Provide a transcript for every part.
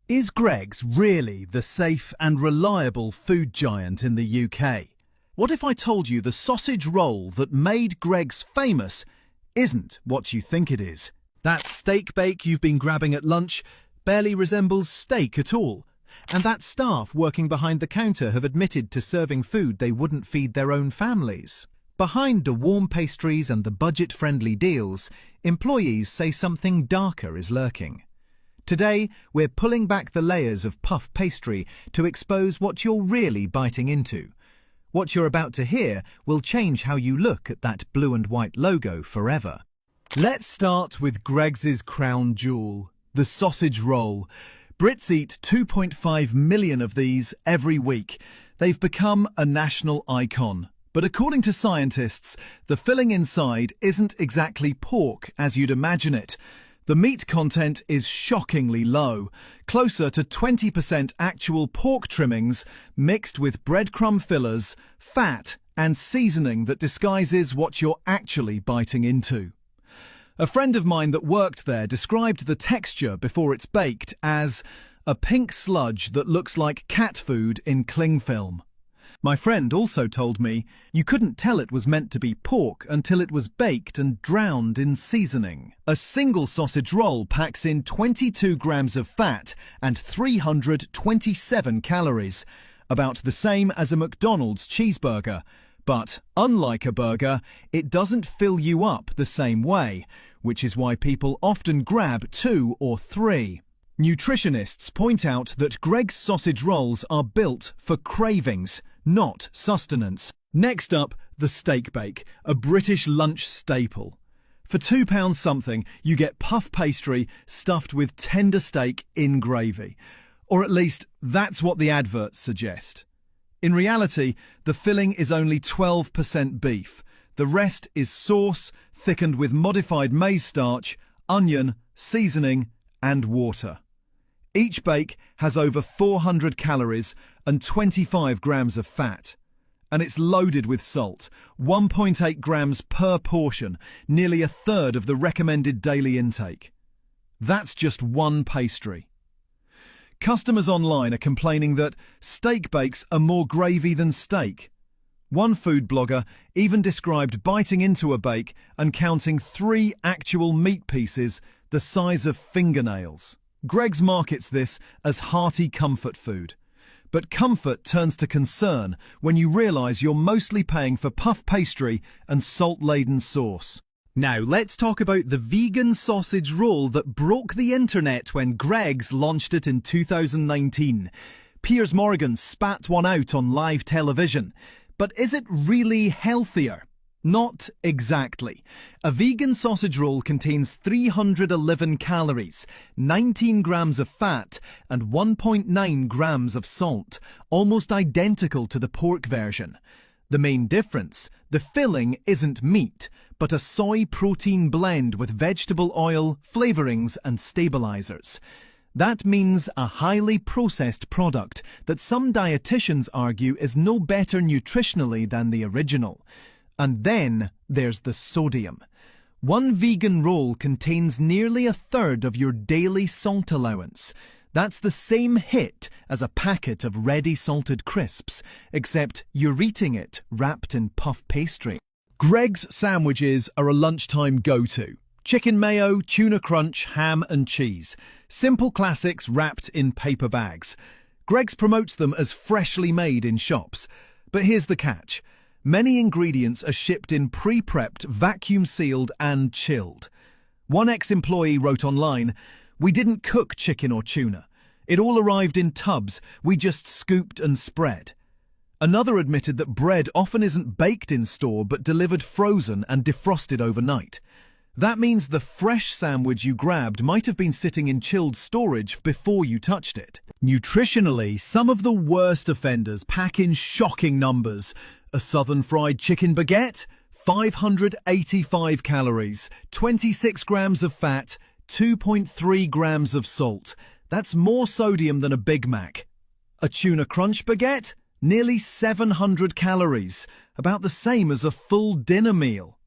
Is Greggs really the safe and reliable food giant in the UK? What if I told you the sausage roll that made Greggs famous isn't what you think it is? That steak bake you've been grabbing at lunch barely resembles steak at all. And that staff working behind the counter have admitted to serving food they wouldn't feed their own families. Behind the warm pastries and the budget-friendly deals, employees say something darker is lurking. Today, we're pulling back the layers of puff pastry to expose what you're really biting into. What you're about to hear will change how you look at that blue and white logo forever. Let's start with Greggs' crown jewel, the sausage roll. Brits eat 2.5 million of these every week. They've become a national icon. But according to scientists, the filling inside isn't exactly pork as you'd imagine it. The meat content is shockingly low, closer to 20% actual pork trimmings mixed with breadcrumb fillers, fat and seasoning that disguises what you're actually biting into. A friend of mine that worked there described the texture before it's baked as a pink sludge that looks like cat food in cling film. My friend also told me you couldn't tell it was meant to be pork until it was baked and drowned in seasoning. A single sausage roll packs in 22 grams of fat and 327 calories, about the same as a McDonald's cheeseburger. But unlike a burger, it doesn't fill you up the same way, which is why people often grab 2 or 3. Nutritionists point out that Greggs sausage rolls are built for cravings, not sustenance. Next up, the steak bake, a British lunch staple. For £2 something, you get puff pastry stuffed with tender steak in gravy. Or at least, that's what the adverts suggest. In reality, the filling is only 12% beef. The rest is sauce, thickened with modified maize starch, onion, seasoning, and water. Each bake has over 400 calories and 25 grams of fat. And it's loaded with salt, 1.8 grams per portion, nearly a third of the recommended daily intake. That's just one pastry. Customers online are complaining that steak bakes are more gravy than steak. One food blogger even described biting into a bake and counting 3 actual meat pieces the size of fingernails. Greggs markets this as hearty comfort food. But comfort turns to concern when you realise you're mostly paying for puff pastry and salt-laden sauce. Now let's talk about the vegan sausage roll that broke the internet when Greggs launched it in 2019. Piers Morgan spat one out on live television. But is it really healthier? Not exactly. A vegan sausage roll contains 311 calories, 19 grams of fat, and 1.9 grams of salt, almost identical to the pork version. The main difference, the filling isn't meat, but a soy protein blend with vegetable oil, flavourings and stabilisers. That means a highly processed product that some dietitians argue is no better nutritionally than the original. And then there's the sodium. One vegan roll contains nearly a third of your daily salt allowance. That's the same hit as a packet of ready salted crisps, except you're eating it wrapped in puff pastry. Greggs sandwiches are a lunchtime go-to. Chicken mayo, tuna crunch, ham and cheese. Simple classics wrapped in paper bags. Greggs promotes them as freshly made in shops. But here's the catch. Many ingredients are shipped in pre-prepped, vacuum-sealed and chilled. One ex-employee wrote online, "We didn't cook chicken or tuna. It all arrived in tubs, we just scooped and spread." Another admitted that bread often isn't baked in store but delivered frozen and defrosted overnight. That means the fresh sandwich you grabbed might have been sitting in chilled storage before you touched it. Nutritionally, some of the worst offenders pack in shocking numbers. A southern fried chicken baguette, 585 calories, 26 grams of fat, 2.3 grams of salt. That's more sodium than a Big Mac. A tuna crunch baguette, nearly 700 calories, about the same as a full dinner meal.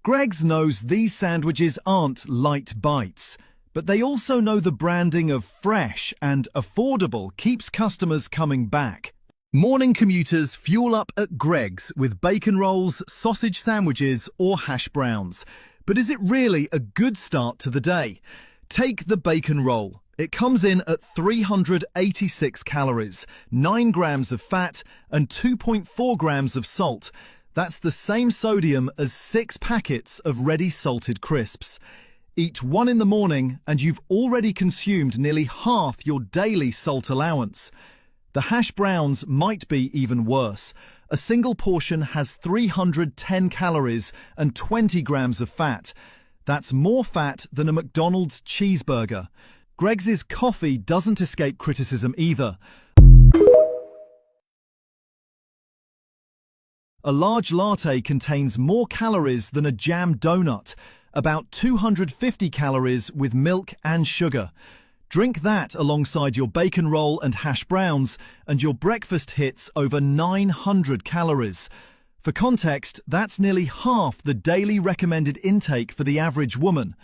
Greggs knows these sandwiches aren't light bites. But they also know the branding of fresh and affordable keeps customers coming back. Morning commuters fuel up at Greggs with bacon rolls, sausage sandwiches or hash browns. But is it really a good start to the day? Take the bacon roll. It comes in at 386 calories, 9 grams of fat and 2.4 grams of salt. That's the same sodium as 6 packets of ready salted crisps. Eat one in the morning and you've already consumed nearly half your daily salt allowance. The hash browns might be even worse. A single portion has 310 calories and 20 grams of fat. That's more fat than a McDonald's cheeseburger. Greggs' coffee doesn't escape criticism either. A large latte contains more calories than a jam donut, about 250 calories with milk and sugar. Drink that alongside your bacon roll and hash browns, and your breakfast hits over 900 calories. For context, that's nearly half the daily recommended intake for the average woman.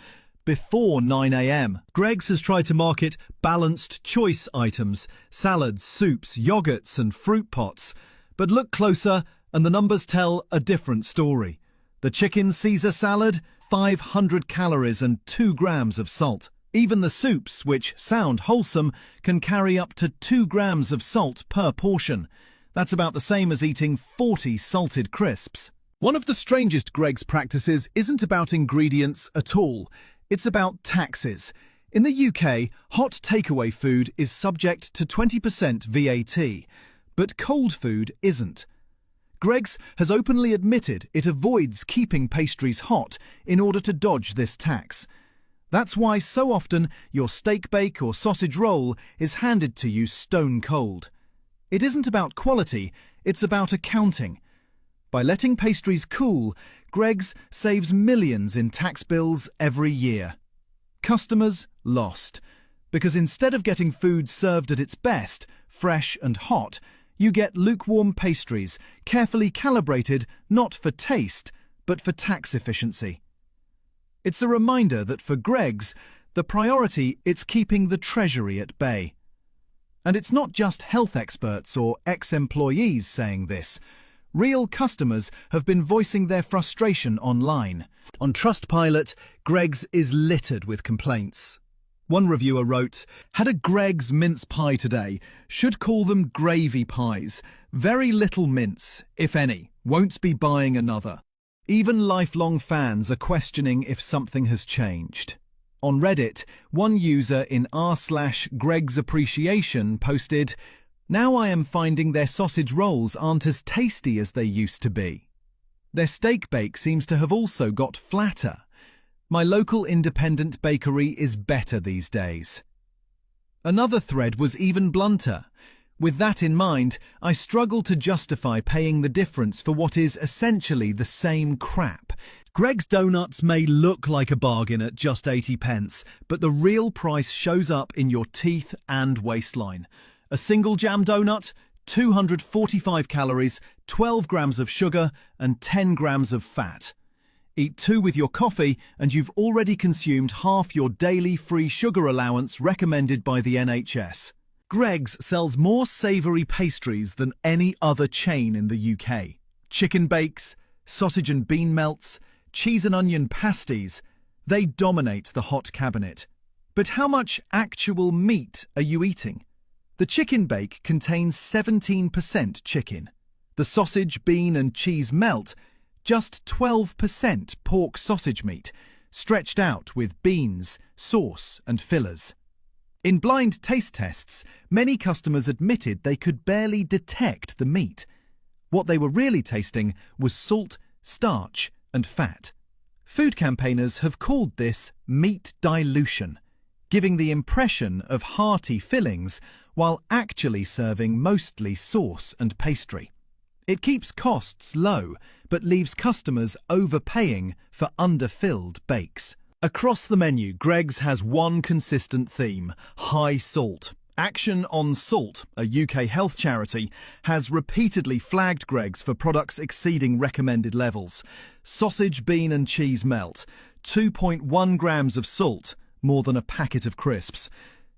Before 9 a.m. Greggs has tried to market balanced choice items, salads, soups, yogurts and fruit pots. But look closer and the numbers tell a different story. The chicken Caesar salad, 500 calories and 2 grams of salt. Even the soups, which sound wholesome, can carry up to 2 grams of salt per portion. That's about the same as eating 40 salted crisps. One of the strangest Greggs practices isn't about ingredients at all. It's about taxes. In the UK, hot takeaway food is subject to 20% VAT, but cold food isn't. Greggs has openly admitted it avoids keeping pastries hot in order to dodge this tax. That's why so often your steak bake or sausage roll is handed to you stone cold. It isn't about quality, it's about accounting. By letting pastries cool, Greggs saves millions in tax bills every year. Customers lost, because instead of getting food served at its best, fresh and hot, you get lukewarm pastries, carefully calibrated not for taste, but for tax efficiency. It's a reminder that for Greggs, the priority is keeping the treasury at bay. And it's not just health experts or ex-employees saying this. Real customers have been voicing their frustration online. On Trustpilot, Greggs is littered with complaints. One reviewer wrote, "Had a Greggs mince pie today. Should call them gravy pies. Very little mince, if any. Won't be buying another." Even lifelong fans are questioning if something has changed. On Reddit, one user in r/Greggs Appreciation posted, "Now I am finding their sausage rolls aren't as tasty as they used to be. Their steak bake seems to have also got flatter. My local independent bakery is better these days." Another thread was even blunter. "With that in mind, I struggle to justify paying the difference for what is essentially the same crap. Greggs donuts may look like a bargain at just 80 pence, but the real price shows up in your teeth and waistline. A single jam donut, 245 calories, 12 grams of sugar and 10 grams of fat. Eat 2 with your coffee and you've already consumed half your daily free sugar allowance recommended by the NHS. Greggs sells more savoury pastries than any other chain in the UK. Chicken bakes, sausage and bean melts, cheese and onion pasties, they dominate the hot cabinet. But how much actual meat are you eating? The chicken bake contains 17% chicken. The sausage, bean and cheese melt, just 12% pork sausage meat, stretched out with beans, sauce and fillers. In blind taste tests, many customers admitted they could barely detect the meat. What they were really tasting was salt, starch and fat. Food campaigners have called this meat dilution, giving the impression of hearty fillings while actually serving mostly sauce and pastry. It keeps costs low, but leaves customers overpaying for underfilled bakes. Across the menu, Greggs has one consistent theme: high salt. Action on Salt, a UK health charity, has repeatedly flagged Greggs for products exceeding recommended levels. Sausage, bean and cheese melt, 2.1 grams of salt, more than a packet of crisps.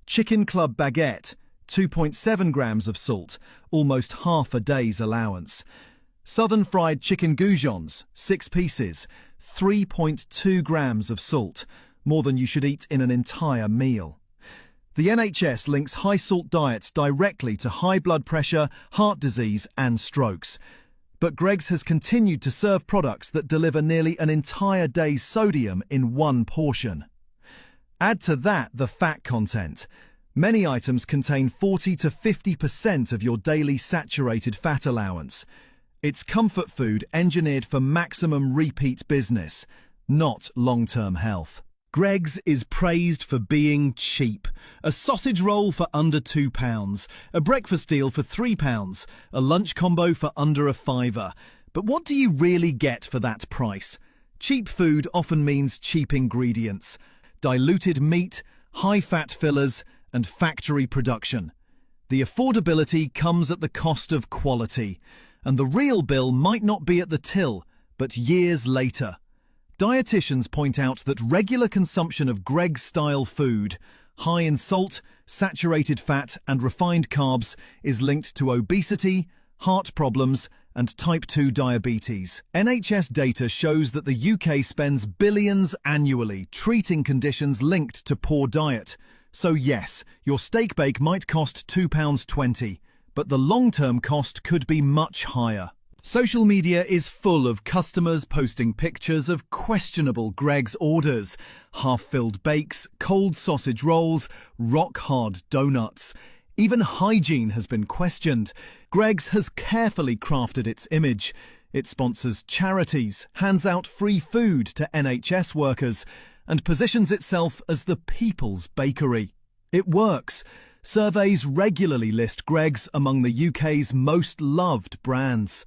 Chicken Club Baguette, 2.7 grams of salt, almost half a day's allowance. Southern Fried Chicken Goujons, 6 pieces, 3.2 grams of salt, more than you should eat in an entire meal. The NHS links high-salt diets directly to high blood pressure, heart disease and strokes. But Greggs has continued to serve products that deliver nearly an entire day's sodium in one portion. Add to that the fat content. Many items contain 40 to 50% of your daily saturated fat allowance. It's comfort food engineered for maximum repeat business, not long-term health. Greggs is praised for being cheap. A sausage roll for under £2, a breakfast deal for £3, a lunch combo for under a fiver. But what do you really get for that price? Cheap food often means cheap ingredients, diluted meat, high-fat fillers, and factory production. The affordability comes at the cost of quality, and the real bill might not be at the till, but years later. Dietitians point out that regular consumption of Greggs-style food, high in salt, saturated fat and refined carbs, is linked to obesity, heart problems and type 2 diabetes. NHS data shows that the UK spends billions annually treating conditions linked to poor diet. So yes, your steak bake might cost £2.20, but the long-term cost could be much higher. Social media is full of customers posting pictures of questionable Greggs orders, half-filled bakes, cold sausage rolls, rock-hard donuts. Even hygiene has been questioned. Greggs has carefully crafted its image. It sponsors charities, hands out free food to NHS workers, and positions itself as the people's bakery. It works. Surveys regularly list Greggs among the UK's most loved brands.